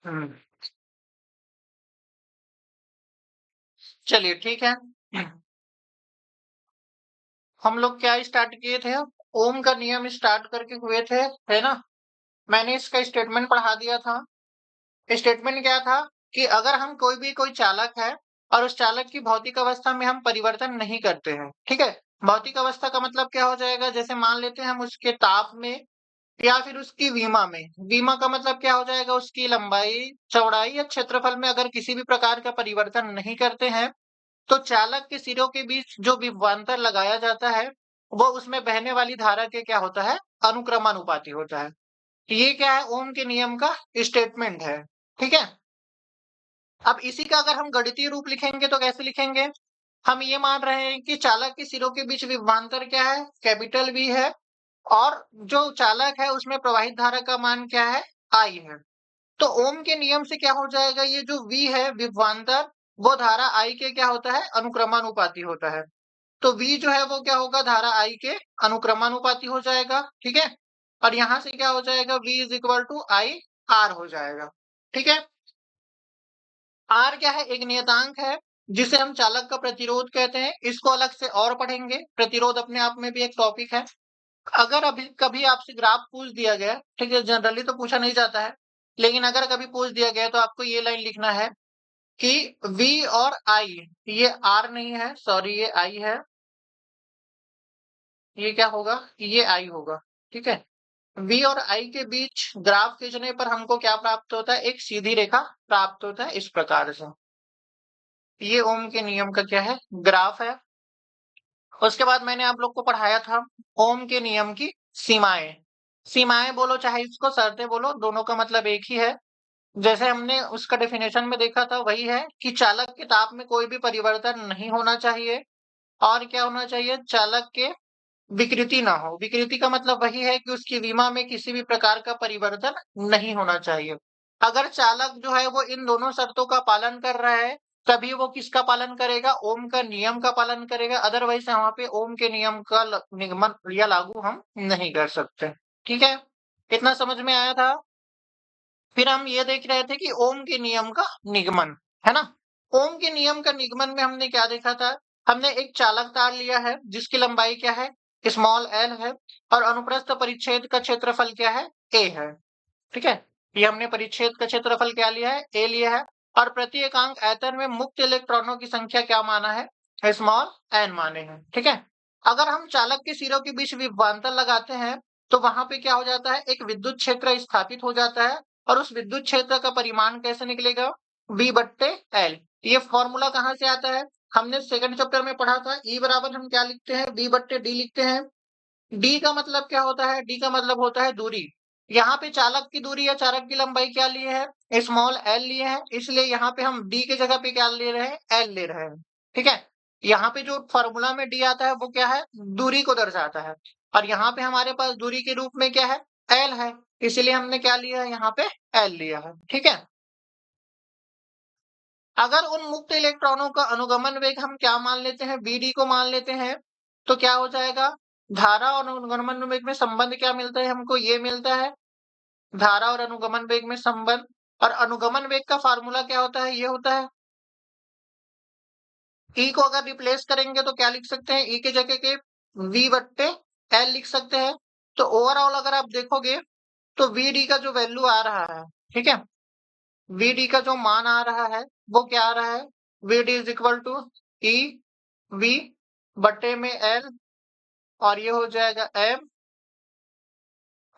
हम्म, चलिए ठीक है। हम लोग क्या स्टार्ट किए थे? ओम का नियम स्टार्ट करके हुए थे, है ना? मैंने इसका स्टेटमेंट पढ़ा दिया था। स्टेटमेंट क्या था कि अगर हम कोई चालक है और उस चालक की भौतिक अवस्था में हम परिवर्तन नहीं करते हैं, ठीक है? भौतिक अवस्था का मतलब क्या हो जाएगा? जैसे मान लेते हैं हम उसके ताप में या फिर उसकी विमा में। विमा का मतलब क्या हो जाएगा? उसकी लंबाई, चौड़ाई या क्षेत्रफल में अगर किसी भी प्रकार का परिवर्तन नहीं करते हैं, तो चालक के सिरों के बीच जो विभवांतर लगाया जाता है, वो उसमें बहने वाली धारा के क्या होता है? अनुक्रमानुपाती होता है। ये क्या है? ओम के नियम का स्टेटमेंट है। ठीक है। अब इसी का अगर हम गणितीय रूप लिखेंगे तो कैसे लिखेंगे? हम ये मान रहे हैं कि चालक के सिरों के बीच विभवांतर क्या है? कैपिटल वी है। और जो चालक है उसमें प्रवाहित धारा का मान क्या है? आई है। तो ओम के नियम से क्या हो जाएगा? ये जो वी है विभवांतर, वो धारा आई के क्या होता है? अनुक्रमानुपाती होता है। तो v जो है वो क्या होगा? धारा I के अनुक्रमानुपाती हो जाएगा। ठीक है। और यहां से क्या हो जाएगा? v is equal to I R हो जाएगा। ठीक है। R क्या है? एक नियतांक है जिसे हम चालक का प्रतिरोध कहते हैं। इसको अलग से और पढ़ेंगे। प्रतिरोध अपने आप में भी एक टॉपिक है। अगर अभी कभी आपसे ग्राफ पूछ दिया गया, ठीक है, जनरली तो पूछा नहीं जाता है, लेकिन अगर कभी पूछ दिया गया तो आपको ये लाइन लिखना है कि v और I, ये R नहीं है, सॉरी, ये I है। ये क्या होगा? ये आई होगा। ठीक है। V और I के बीच ग्राफ खींचने पर हमको क्या प्राप्त होता है? एक सीधी रेखा प्राप्त होता है इस प्रकार से। ये ओम के नियम का क्या है? ग्राफ है। उसके बाद मैंने आप लोग को पढ़ाया था ओम के नियम की सीमाएं। सीमाएं बोलो चाहे इसको शर्तें बोलो, दोनों का मतलब एक ही है। जैसे हमने उसका डेफिनेशन में देखा था, वही है कि चालक के ताप में कोई भी परिवर्तन नहीं होना चाहिए। और क्या होना चाहिए? चालक के विकृति ना हो। विकृति का मतलब वही है कि उसकी विमा में किसी भी प्रकार का परिवर्तन नहीं होना चाहिए। अगर चालक जो है वो इन दोनों शर्तों का पालन कर रहा है, तभी वो किसका पालन करेगा? ओम का नियम का पालन करेगा। अदरवाइज वहां पे ओम के नियम का निगमन या लागू हम नहीं कर सकते। ठीक है। इतना समझ में आया था? फिर हम ये देख रहे थे कि ओम के नियम का निगमन, है ना? ओम के नियम का निगमन में हमने क्या देखा था? हमने एक चालक तार लिया है जिसकी लंबाई क्या है? स्मॉल एल है। और अनुप्रस्थ परिच्छेद का क्षेत्रफल क्या है? ए है। ठीक है। ये हमने परिच्छेद का क्षेत्रफल क्या लिया है? ए लिया है। और प्रति एकांक आयतन में मुक्त इलेक्ट्रॉनों की संख्या क्या माना है? स्मॉल एन माने हैं। ठीक है। अगर हम चालक के सिरों के बीच विभवांतर लगाते हैं, तो वहां पे क्या हो जाता है? एक विद्युत क्षेत्र स्थापित हो जाता है। और उस विद्युत क्षेत्र का परिमाण कैसे निकलेगा? V बट्टे एल। ये फॉर्मूला कहाँ से आता है? हमने सेकंड चैप्टर में पढ़ा था। E बराबर हम क्या लिखते हैं? V बट्टे डी लिखते हैं। डी का मतलब क्या होता है? डी का मतलब होता है दूरी। यहाँ पे चालक की दूरी या चालक की लंबाई क्या लिए है? स्मॉल एल लिए है। इसलिए यहाँ पे हम डी की जगह पे क्या ले रहे हैं? एल ले रहे हैं। ठीक है। यहाँ पे जो फॉर्मूला में डी आता है वो क्या है? दूरी को दर्शाता है। और यहाँ पे हमारे पास दूरी के रूप में क्या है? एल है। इसलिए हमने क्या लिया है? यहाँ पे एल लिया है। ठीक है। अगर उन मुक्त इलेक्ट्रॉनों का अनुगमन वेग हम क्या मान लेते हैं? bd को मान लेते हैं, तो क्या हो जाएगा? धारा और अनुगमन वेग में संबंध क्या मिलता है हमको? ये मिलता है धारा और अनुगमन वेग में संबंध। और अनुगमन वेग का फार्मूला क्या होता है? ये होता है E को अगर रिप्लेस करेंगे तो क्या लिख सकते हैं? E की जगह के V बट्टे L लिख सकते हैं। तो ओवरऑल अगर आप देखोगे तो VD का जो वैल्यू आ रहा है, ठीक है, VD का जो मान आ रहा है वो क्या आ रहा है? VD is equal to E V बट्टे में L। और ये हो जाएगा M।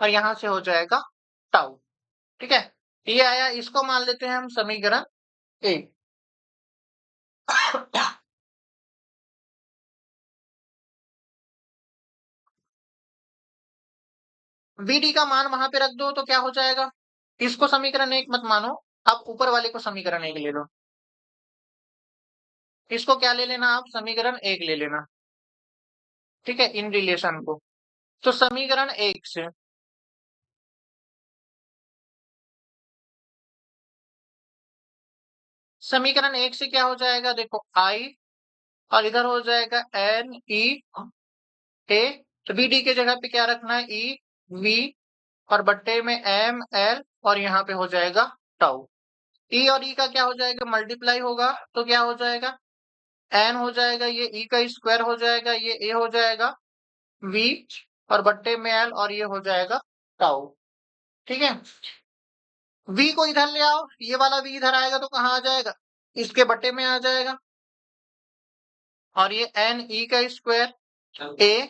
और यहां से हो जाएगा टाउ। ठीक है। ये आया, इसको मान लेते हैं हम समीकरण एक। VD का मान वहां पे रख दो तो क्या हो जाएगा? इसको समीकरण एक मत मानो, आप ऊपर वाले को समीकरण एक ले लो। इसको क्या ले लेना? आप समीकरण एक ले लेना। ठीक है, इन रिलेशन को। तो समीकरण एक से समीकरण एक से क्या हो जाएगा? देखो आई, और इधर हो जाएगा एन ई ए। तो वी डी के जगह पे क्या रखना है? ई वी और बट्टे में एम एल और यहाँ पे हो जाएगा टाउ। ई और ई का क्या हो जाएगा, मल्टीप्लाई होगा तो क्या हो जाएगा, एन हो जाएगा, ये ई का स्क्वायर हो जाएगा, ये ए हो जाएगा वी और बट्टे में एल और ये हो जाएगा टाउ। ठीक है, वी को इधर ले आओ, ये वाला वी इधर आएगा तो कहाँ आ जाएगा, इसके बट्टे में आ जाएगा। और ये एन ई का स्क्वायर ए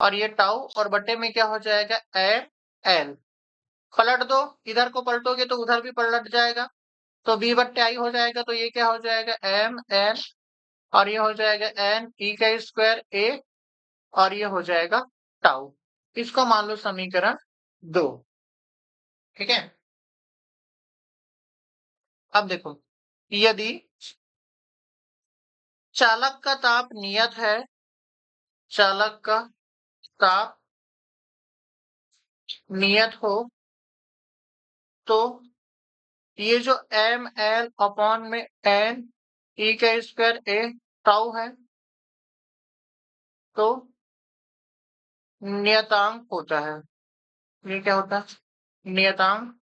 और ये टाउ और बट्टे में क्या हो जाएगा एम एल। पलट दो, इधर को पलटोगे तो उधर भी पलट जाएगा, तो बी बट्टे आई हो जाएगा, तो ये क्या हो जाएगा एम एन और ये हो जाएगा एन ई का स्क्वायर ए और ये हो जाएगा टाउ। इसको मान लो समीकरण 2। ठीक है, अब देखो, यदि चालक का ताप नियत है, चालक का ताप नियत हो, तो ये जो एम एल अपॉन में एन ई का स्क्वायर ए टाउ है, तो नियतांक होता है। ये क्या होता है, नियतांक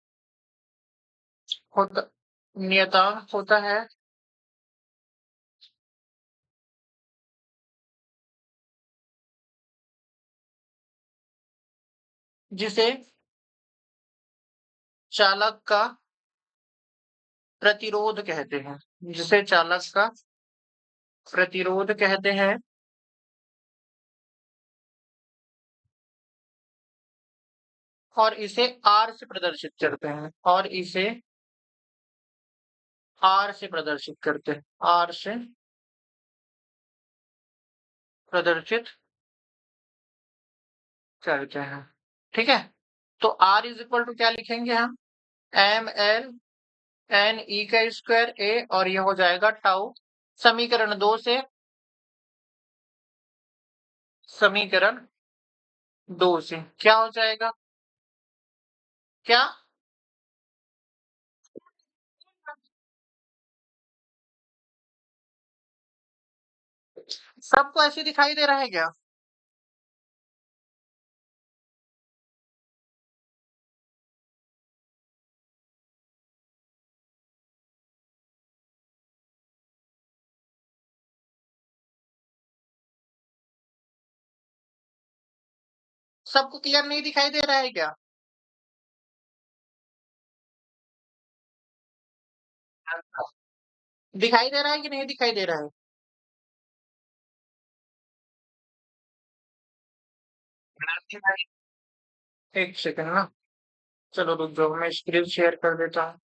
होता, नियतांक होता है जिसे चालक का प्रतिरोध कहते हैं, जिसे चालक का प्रतिरोध कहते हैं। और इसे आर से प्रदर्शित करते हैं, और इसे आर से प्रदर्शित करते हैं, आर से प्रदर्शित करते हैं। ठीक है, तो आर इज इक्वल टू क्या लिखेंगे हम, एम एल एन ई का स्क्वायर ए और ये हो जाएगा टाउ। समीकरण 2 से, समीकरण 2 से क्या हो जाएगा, क्या सबको ऐसे दिखाई दे रहा है क्या, सबको क्लियर नहीं दिखाई दे रहा है क्या। दिखाई दे रहा है कि नहीं दिखाई दे रहा है। एक सेकंड ना, चलो रुक जाओ, मैं स्क्रीन शेयर कर देता हूँ।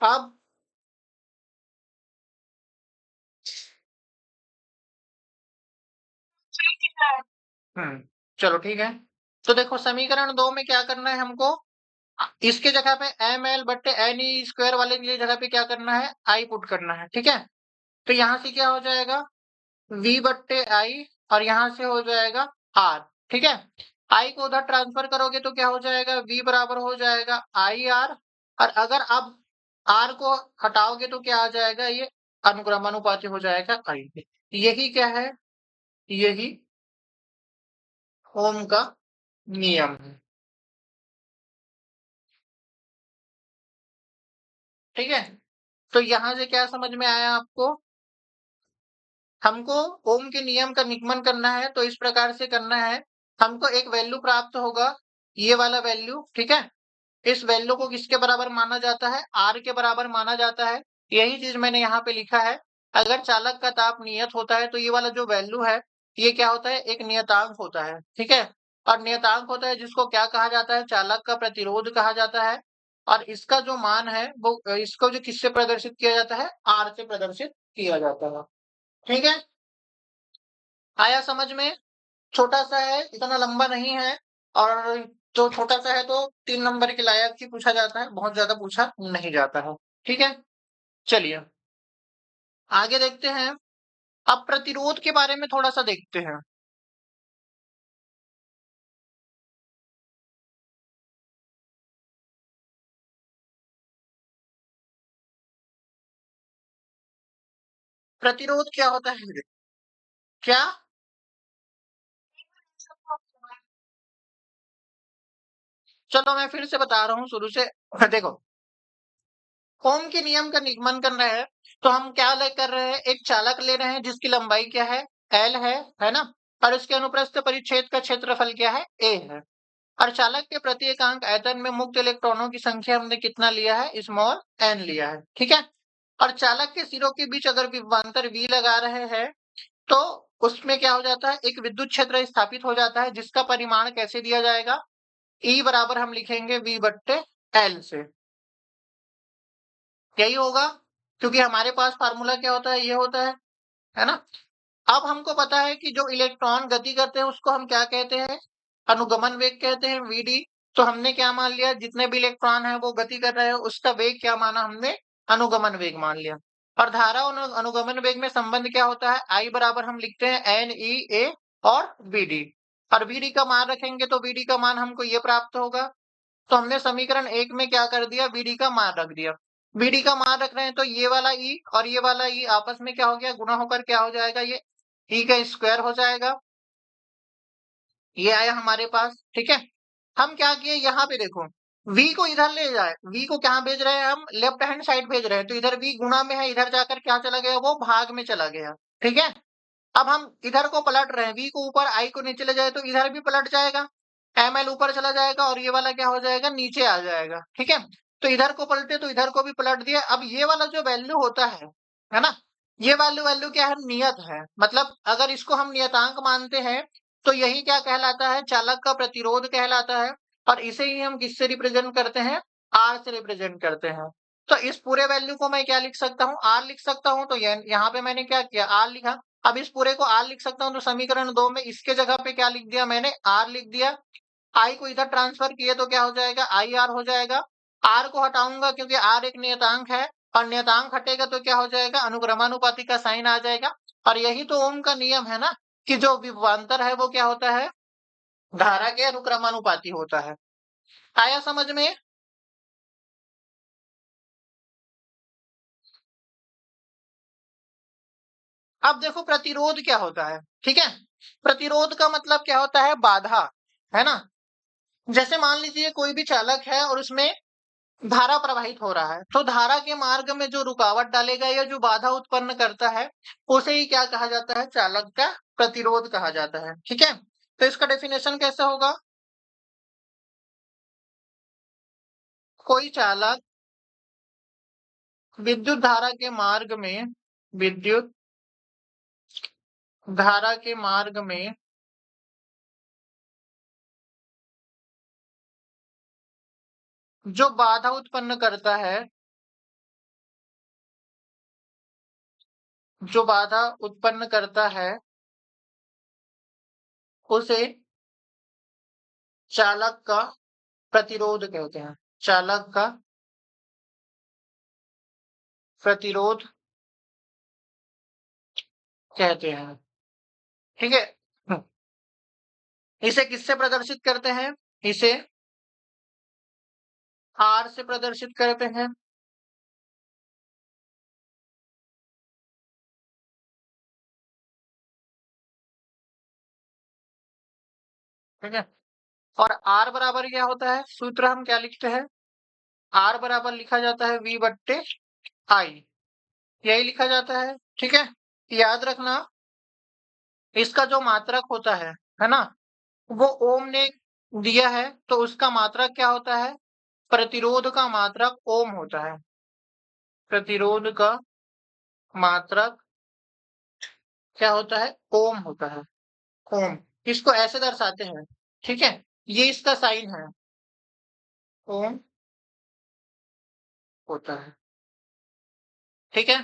अब हम्म, चलो ठीक है, तो देखो समीकरण 2 में क्या करना है हमको, इसके जगह पे एम एल बट्टे एन ई स्क्वायर वाले की जगह पे क्या करना है, आई पुट करना है। ठीक है, तो यहाँ से क्या हो जाएगा, v बट्टे आई और यहाँ से हो जाएगा r। ठीक है, i को उधर ट्रांसफर करोगे तो क्या हो जाएगा, v बराबर हो जाएगा आई आर। और अगर अब r को हटाओगे तो क्या आ जाएगा, ये अनुक्रमानुपाती हो जाएगा i। यही क्या है, यही ओम का नियम है। ठीक है, तो यहां से क्या समझ में आया आपको, हमको ओम के नियम का निगमन करना है तो इस प्रकार से करना है, हमको एक वैल्यू प्राप्त होगा, ये वाला वैल्यू। ठीक है, इस वैल्यू को किसके बराबर माना जाता है, आर के बराबर माना जाता है। यही चीज मैंने यहाँ पे लिखा है, अगर चालक का ताप नियत होता है तो ये वाला जो वैल्यू है ये क्या होता है, एक नियतांक होता है। ठीक है, और नियतांक होता है जिसको क्या कहा जाता है, चालक का प्रतिरोध कहा जाता है। और इसका जो मान है वो इसको जो किससे प्रदर्शित किया जाता है, आर से प्रदर्शित किया जाता है। ठीक है, आया समझ में, छोटा सा है, इतना लंबा नहीं है। और जो छोटा सा है तो 3 नंबर के लायक ही पूछा जाता है, बहुत ज्यादा पूछा नहीं जाता है। ठीक है, चलिए आगे देखते हैं, अब प्रतिरोध के बारे में थोड़ा सा देखते हैं। प्रतिरोध क्या होता है? क्या? चलो मैं फिर से बता रहा हूँ शुरू से। देखो, ओम के नियम का निगमन करना है तो हम क्या कर रहे हैं, एक चालक ले रहे हैं जिसकी लंबाई क्या है, एल है ना, और उसके अनुप्रस्थ परिच्छेद का क्षेत्रफल क्या है, ए है। और चालक के प्रति एकांक आयतन में मुक्त इलेक्ट्रॉनों की संख्या हमने कितना लिया है, स्मॉल एन लिया है, ठीक है। और चालक के सिरों के बीच अगर विभवांतर वी लगा रहे हैं तो उसमें क्या हो जाता है, एक विद्युत क्षेत्र स्थापित हो जाता है जिसका परिमाण कैसे दिया जाएगा, ई बराबर हम लिखेंगे वी बट्टे एल से। यही होगा, क्योंकि हमारे पास फार्मूला क्या होता है, ये होता है ना। अब हमको पता है कि जो इलेक्ट्रॉन गति करते हैं उसको हम क्या कहते हैं, अनुगमन वेग कहते हैं, वीडी। तो हमने क्या मान लिया, जितने भी इलेक्ट्रॉन है वो गति कर रहे हैं उसका वेग क्या माना हमने, अनुगमन वेग मान लिया। और धारा और अनुगमन वेग में संबंध क्या होता है, आई बराबर हम लिखते हैं एन ई ए और वीडी। और वीडी का मान रखेंगे तो वीडी का मान हमको ये प्राप्त होगा। तो हमने समीकरण एक में क्या कर दिया, बीडी का मान रख दिया। बीडी का मान रख रहे हैं तो ये वाला ई और ये वाला ई आपस में क्या हो गया, गुणा होकर क्या हो जाएगा, ये ई का स्क्वायर हो जाएगा। ये आया हमारे पास, ठीक है। हम क्या किए, यहाँ पे देखो, v को इधर ले जाए, v को कहाँ भेज रहे हैं हम, लेफ्ट हैंड साइड भेज रहे हैं, तो इधर v गुणा में है, इधर जाकर क्या चला गया, वो भाग में चला गया, ठीक है। अब हम इधर को पलट रहे हैं, v को ऊपर, i को नीचे ले जाए तो इधर भी पलट जाएगा, ml ऊपर चला जाएगा और ये वाला क्या हो जाएगा, नीचे आ जाएगा, ठीक है। तो इधर को पलटे तो इधर को भी पलट दिया। अब ये वाला जो वैल्यू होता है ना, ये वैल्यू वैल्यू क्या है, नियत है। मतलब अगर इसको हम नियतांक मानते हैं तो यही क्या कहलाता है, चालक का प्रतिरोध कहलाता है। और इसे ही हम किससे रिप्रेजेंट करते हैं, आर से रिप्रेजेंट करते हैं। तो इस पूरे वैल्यू को मैं क्या लिख सकता हूँ, आर लिख सकता हूँ। तो यहाँ पे मैंने क्या किया, आर लिखा। अब इस पूरे को आर लिख सकता हूँ तो समीकरण 2 में इसके जगह पे क्या लिख दिया मैंने, आर लिख दिया। आई को इधर ट्रांसफर किए तो क्या हो जाएगा, आई आर हो जाएगा। आर को हटाऊंगा क्योंकि आर एक नियतांक है, और नियतांक हटेगा तो क्या हो जाएगा, अनुक्रमानुपाती का साइन आ जाएगा। और यही तो ओम का नियम है ना, कि जो विभवांतर है वो क्या होता है, धारा के अनुक्रमानुपाती होता है। आया समझ में? अब देखो प्रतिरोध क्या होता है, ठीक है। प्रतिरोध का मतलब क्या होता है, बाधा, है ना। जैसे मान लीजिए कोई भी चालक है और उसमें धारा प्रवाहित हो रहा है, तो धारा के मार्ग में जो रुकावट डालेगा या जो बाधा उत्पन्न करता है उसे ही क्या कहा जाता है, चालक का प्रतिरोध कहा जाता है, ठीक है। तो इसका डेफिनेशन कैसे होगा, कोई चालक विद्युत धारा के मार्ग में, विद्युत धारा के मार्ग में जो बाधा उत्पन्न करता है, जो बाधा उत्पन्न करता है उसे चालक का प्रतिरोध कहते हैं, चालक का प्रतिरोध कहते हैं, ठीक है। इसे किससे प्रदर्शित करते हैं, इसे आर से प्रदर्शित करते हैं, ठीक है। और आर बराबर क्या होता है, सूत्र हम क्या लिखते हैं, आर बराबर लिखा जाता है वी बट्टे आई, यही लिखा जाता है, ठीक है। याद रखना, इसका जो मात्रक होता है ना, वो ओम ने दिया है तो उसका मात्रक क्या होता है, प्रतिरोध का मात्रक ओम होता है, प्रतिरोध का मात्रक क्या होता है, ओम होता है, ओम। इसको ऐसे दर्शाते हैं, ठीक है। ये इसका साइन है, ओम होता है, ठीक है।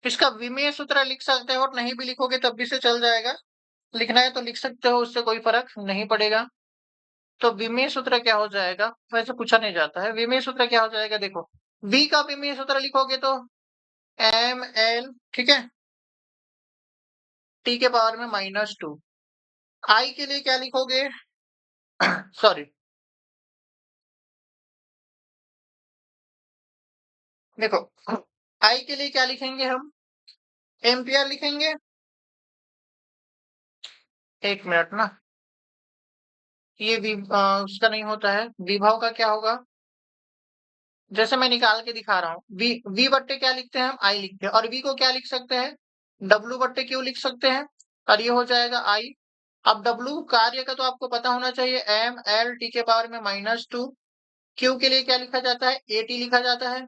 इसका विमेय सूत्र लिख सकते हो और नहीं भी लिखोगे तब भी से चल जाएगा, लिखना है तो लिख सकते हो, उससे कोई फर्क नहीं पड़ेगा। तो विमेय सूत्र क्या हो जाएगा, वैसे पूछा नहीं जाता है, विमेय सूत्र क्या हो जाएगा, देखो v का विमेय सूत्र लिखोगे तो एम एल, ठीक है, टी के पावर में -2। आई के लिए क्या लिखोगे, सॉरी, देखो आई के लिए क्या लिखेंगे हम, एम्पियर लिखेंगे, 1 मिनट ना, ये उसका नहीं होता है, विभव का क्या होगा, जैसे मैं निकाल के दिखा रहा हूँ, वी बट्टे क्या लिखते हैं हम, आई लिखते हैं, और वी को क्या लिख सकते हैं, डब्ल्यू बट्टे क्यू लिख सकते हैं, और ये हो जाएगा आई। अब डब्ल्यू कार्य का तो आपको पता होना चाहिए, एम एल टी के पावर में -2। क्यू के लिए क्या लिखा जाता है, ए टी लिखा जाता है,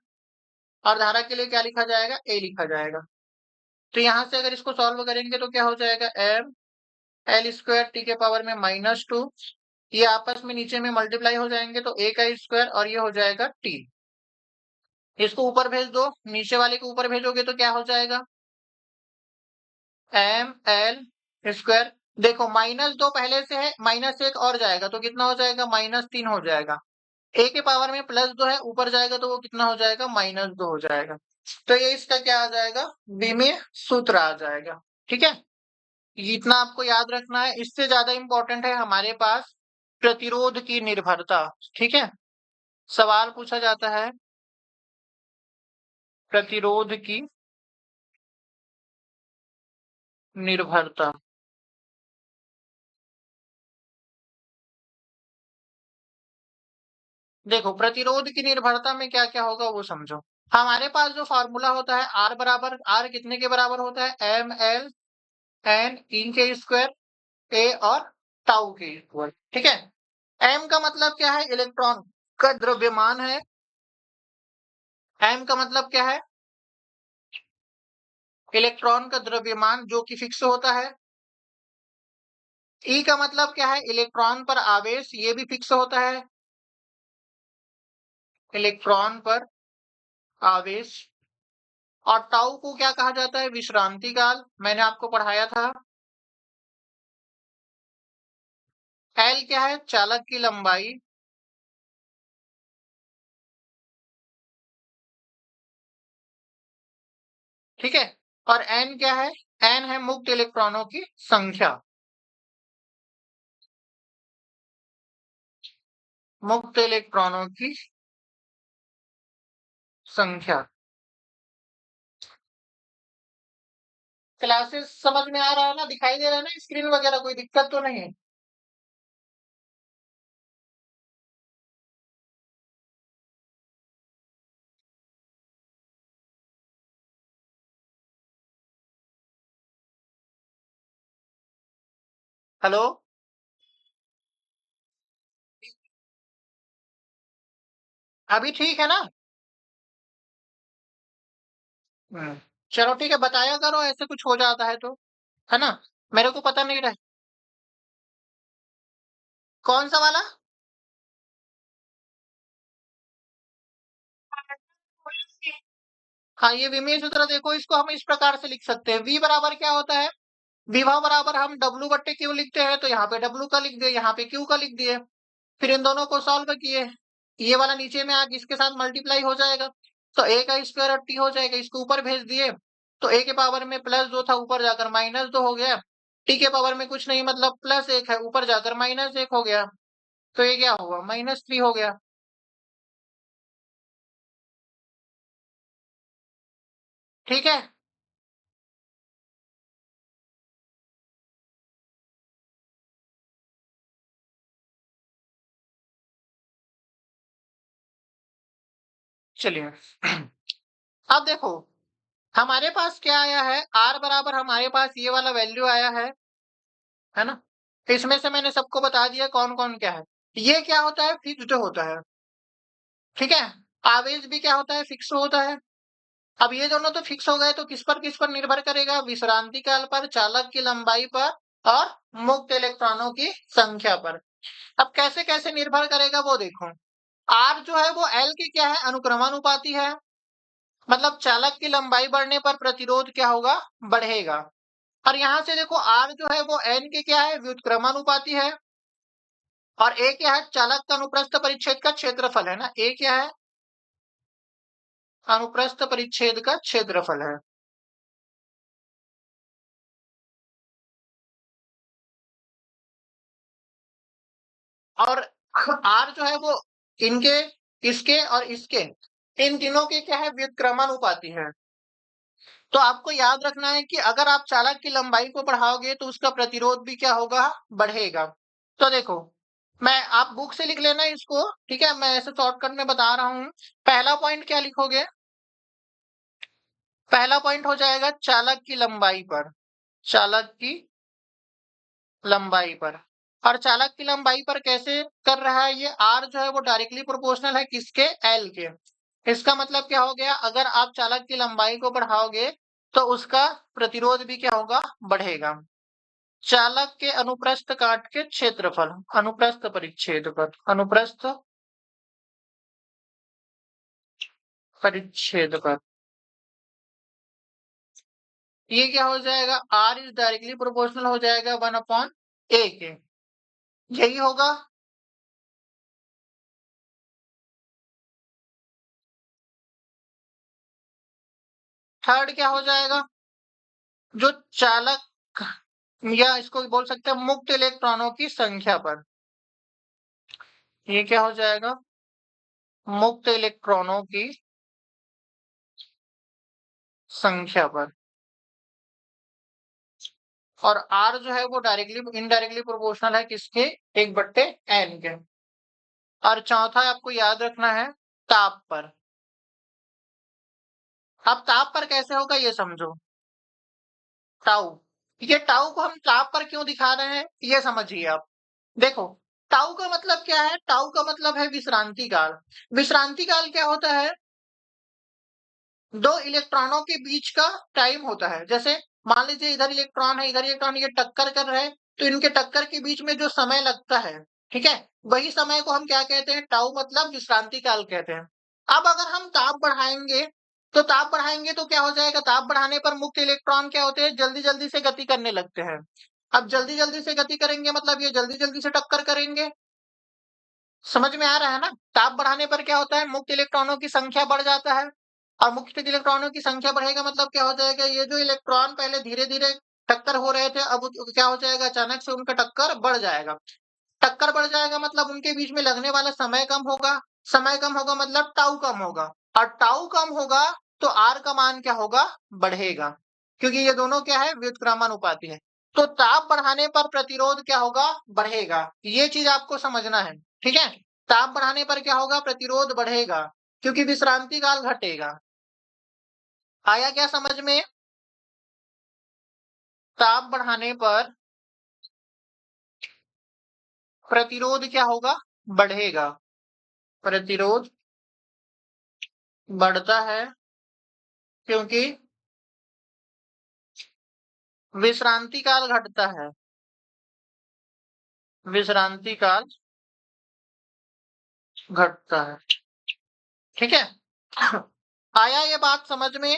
और धारा के लिए क्या लिखा जाएगा, ए लिखा जाएगा। तो यहाँ से अगर इसको सॉल्व करेंगे तो क्या हो जाएगा, एम एल स्क्वायर टी के पावर में -2, ये आपस में नीचे में मल्टीप्लाई हो जाएंगे तो ए का स्क्वायर, और ये हो जाएगा टी। इसको ऊपर भेज दो, नीचे वाले को ऊपर भेजोगे तो क्या हो जाएगा, एम एल स्क्वायर। देखो -2 पहले से है, -1 और जाएगा तो कितना हो जाएगा, -3 हो जाएगा। ए के पावर में +2 है, ऊपर जाएगा तो वो कितना हो जाएगा, -2 हो जाएगा। तो ये इसका क्या आ जाएगा, विमेय सूत्र आ जाएगा। ठीक है, इतना आपको याद रखना है। इससे ज्यादा इंपॉर्टेंट है हमारे पास प्रतिरोध की निर्भरता। ठीक है, सवाल पूछा जाता है प्रतिरोध की निर्भरता। देखो प्रतिरोध की निर्भरता में क्या क्या होगा वो समझो। हमारे पास जो फॉर्मूला होता है, आर बराबर, आर कितने के बराबर होता है, एम एल एन इन के स्क्वायर, ए और टाउ के इक्वल। ठीक है, एम का मतलब क्या है, इलेक्ट्रॉन का द्रव्यमान है। एम का मतलब क्या है, इलेक्ट्रॉन का द्रव्यमान जो कि फिक्स होता है। ई का मतलब क्या है, इलेक्ट्रॉन पर आवेश, ये भी फिक्स होता है, इलेक्ट्रॉन पर आवेश। और टाउ को क्या कहा जाता है, विश्रांति काल, मैंने आपको पढ़ाया था। एल क्या है, चालक की लंबाई। ठीक है, और एन क्या है, एन है मुक्त इलेक्ट्रॉनों की संख्या, मुक्त इलेक्ट्रॉनों की संख्या। क्लासेस समझ में आ रहा है ना, दिखाई दे रहा है ना स्क्रीन वगैरह, कोई दिक्कत तो नहीं है। हेलो, अभी ठीक है ना। हम्म, चलो ठीक है, बताया करो, ऐसे कुछ हो जाता है तो, है ना, मेरे को पता नहीं रहा। कौन सा वाला, हाँ ये विमेय सूत्र, देखो इसको हम इस प्रकार से लिख सकते हैं, वी बराबर क्या होता है, विभव बराबर हम डब्ल्यू बट्टे क्यू लिखते हैं, तो यहाँ पे डब्ल्यू का लिख दिए, यहाँ पे क्यू का लिख दिए, फिर इन दोनों को सॉल्व किए, ये वाला नीचे में आके इसके साथ मल्टीप्लाई हो जाएगा, तो ए का स्क्वायर और टी हो जाएगा, इसको ऊपर भेज दिए, तो ए के पावर में +2 था, ऊपर जाकर -2 हो गया, टी के पावर में कुछ नहीं, मतलब +1 है, ऊपर जाकर -1 हो गया, तो ये क्या हुआ, -3 हो गया। ठीक है, चलिए अब देखो हमारे पास क्या आया है, आर बराबर हमारे पास ये वाला वैल्यू आया है ना, इसमें से मैंने सबको बता दिया कौन कौन क्या है। ये क्या होता है, फिक्स्ड होता है। ठीक है, आवेश भी क्या होता है, फिक्स होता है। अब ये दोनों तो फिक्स हो गए, तो किस पर निर्भर करेगा, विश्रांति काल पर, चालक की लंबाई पर, और मुक्त इलेक्ट्रॉनों की संख्या पर। अब कैसे कैसे निर्भर करेगा वो देखो, आर जो है वो एल की क्या है, अनुक्रमानुपाती है, मतलब चालक की लंबाई बढ़ने पर प्रतिरोध क्या होगा, बढ़ेगा। और यहां से देखो आर जो है वो एन के क्या है, व्युत्क्रमानुपाती है, और ए क्या है, चालक का अनुप्रस्थ परिच्छेद का क्षेत्रफल है ना, ए क्या है, अनुप्रस्थ परिच्छेद का क्षेत्रफल है। और आर जो है वो इनके, इसके और इसके, इन तीनों के क्या है, व्युत्क्रमानुपाती है। तो आपको याद रखना है कि अगर आप चालक की लंबाई को बढ़ाओगे तो उसका प्रतिरोध भी क्या होगा, बढ़ेगा। तो देखो, मैं आप बुक से लिख लेना इसको, ठीक है, मैं ऐसे शॉर्टकट में बता रहा हूं। पहला पॉइंट क्या लिखोगे, पहला पॉइंट हो जाएगा चालक की लंबाई पर, चालक की लंबाई पर। और चालक की लंबाई पर कैसे कर रहा है ये, आर जो है वो डायरेक्टली प्रोपोर्शनल है किसके, एल के। इसका मतलब क्या हो गया, अगर आप चालक की लंबाई को बढ़ाओगे तो उसका प्रतिरोध भी क्या होगा, बढ़ेगा। चालक के अनुप्रस्थ काट के क्षेत्रफल, अनुप्रस्थ परिच्छेदफल, अनुप्रस्थ परिच्छेदफल, ये क्या हो जाएगा, आर इज डायरेक्टली प्रोपोर्शनल हो जाएगा 1/a के, यही होगा। थर्ड क्या हो जाएगा, जो चालक, या इसको बोल सकते हैं मुक्त इलेक्ट्रॉनों की संख्या पर, ये क्या हो जाएगा, मुक्त इलेक्ट्रॉनों की संख्या पर। और आर जो है वो डायरेक्टली इनडायरेक्टली प्रोपोर्शनल है किसके, 1/n के। और चौथा आपको याद रखना है ताप पर। अब ताप पर कैसे होगा ये समझो, टाउ, ये टाउ को हम ताप पर क्यों दिखा रहे हैं ये समझिए आप। देखो, टाउ का मतलब क्या है, टाउ का मतलब है विश्रांति काल। विश्रांति काल क्या होता है, दो इलेक्ट्रॉनों के बीच का टाइम होता है। जैसे मान लीजिए इधर इलेक्ट्रॉन है, इधर इलेक्ट्रॉन, ये टक्कर कर रहे हैं, तो इनके टक्कर के बीच में जो समय लगता है, ठीक है, वही समय को हम क्या कहते हैं, टाउ मतलब विश्रांति काल कहते हैं। अब अगर हम ताप बढ़ाएंगे, तो ताप बढ़ाएंगे तो क्या हो जाएगा, ताप बढ़ाने पर मुक्त इलेक्ट्रॉन क्या होते हैं, जल्दी जल्दी से गति करने लगते हैं। अब जल्दी जल्दी से गति करेंगे मतलब ये जल्दी जल्दी से टक्कर करेंगे। समझ में आ रहा है ना, ताप बढ़ाने पर क्या होता है, मुक्त इलेक्ट्रॉनों की संख्या बढ़ जाता है। और मुक्त इलेक्ट्रॉनों की संख्या बढ़ेगा मतलब क्या हो जाएगा, ये जो इलेक्ट्रॉन पहले धीरे धीरे टक्कर हो रहे थे, अब क्या हो जाएगा, अचानक से उनका टक्कर बढ़ जाएगा। टक्कर बढ़ जाएगा मतलब उनके बीच में लगने वाला समय कम होगा। समय कम होगा मतलब टाउ कम होगा। और टाउ कम होगा तो आर का मान क्या होगा, बढ़ेगा। क्योंकि ये दोनों क्या है, व्युत्क्रमानुपाती है। तो ताप बढ़ाने पर प्रतिरोध क्या होगा, बढ़ेगा। ये चीज आपको समझना है, ठीक है। ताप बढ़ाने पर क्या होगा, प्रतिरोध बढ़ेगा, क्योंकि विश्रांति काल घटेगा। आया क्या समझ में, ताप बढ़ाने पर प्रतिरोध क्या होगा, बढ़ेगा। प्रतिरोध बढ़ता है क्योंकि विश्रांति काल घटता है, विश्रांति काल घटता है, ठीक है। आया ये बात समझ में।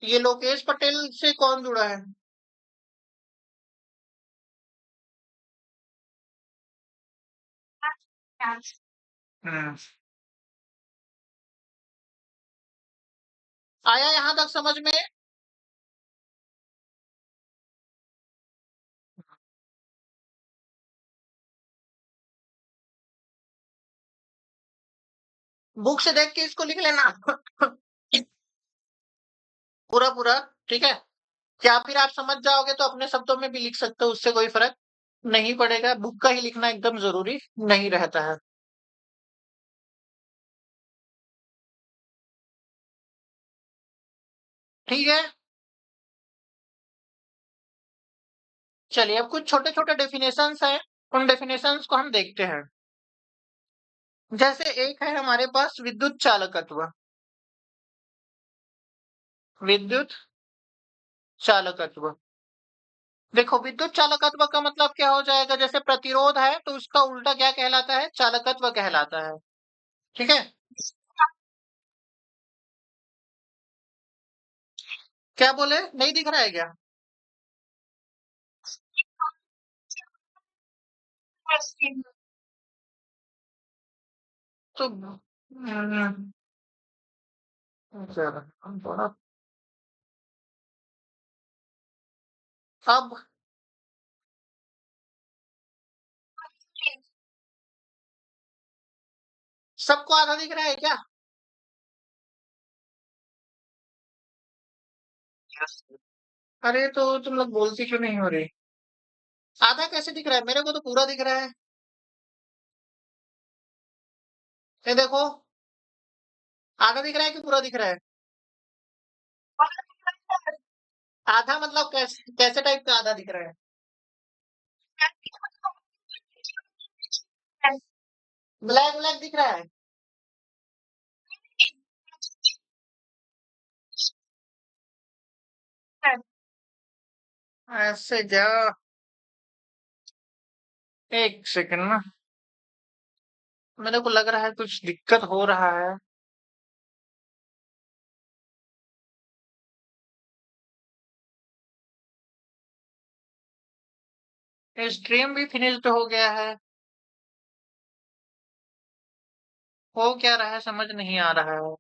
ये लोकेश पटेल से कौन जुड़ा है, हम्म, आया यहां तक समझ में। बुक से देख के इसको लिख लेना। पूरा पूरा, ठीक है। या फिर आप समझ जाओगे तो अपने शब्दों में भी लिख सकते हो, उससे कोई फर्क नहीं पड़ेगा। बुक का ही लिखना एकदम जरूरी नहीं रहता है, ठीक है। चलिए अब कुछ छोटे छोटे डेफिनेशंस हैं, उन डेफिनेशंस को हम देखते हैं। जैसे एक है हमारे पास विद्युत चालकत्व, विद्युत चालकत्व। देखो, विद्युत चालकत्व का मतलब क्या हो जाएगा, जैसे प्रतिरोध है तो उसका उल्टा क्या कहलाता है, चालकत्व कहलाता है, ठीक है। क्या बोले, नहीं दिख रहा है क्या, तो चलो, हम थोड़ा अब सबको आधा दिख रहा है क्या? यस। अरे तो तुम लोग बोलती क्यों नहीं हो रही? आधा कैसे दिख रहा है? मेरे को तो पूरा दिख रहा है। ये देखो, आधा दिख रहा है कि पूरा दिख रहा है? आधा मतलब कैसे कैसे टाइप का आधा दिख रहा है? ब्लैक ब्लैक दिख रहा है। ऐसे क्या? एक सेकंड ना, मेरे को लग रहा है कुछ दिक्कत हो रहा है। स्ट्रीम भी फिनिश्ड हो गया है। हो क्या रहा है समझ नहीं आ रहा है।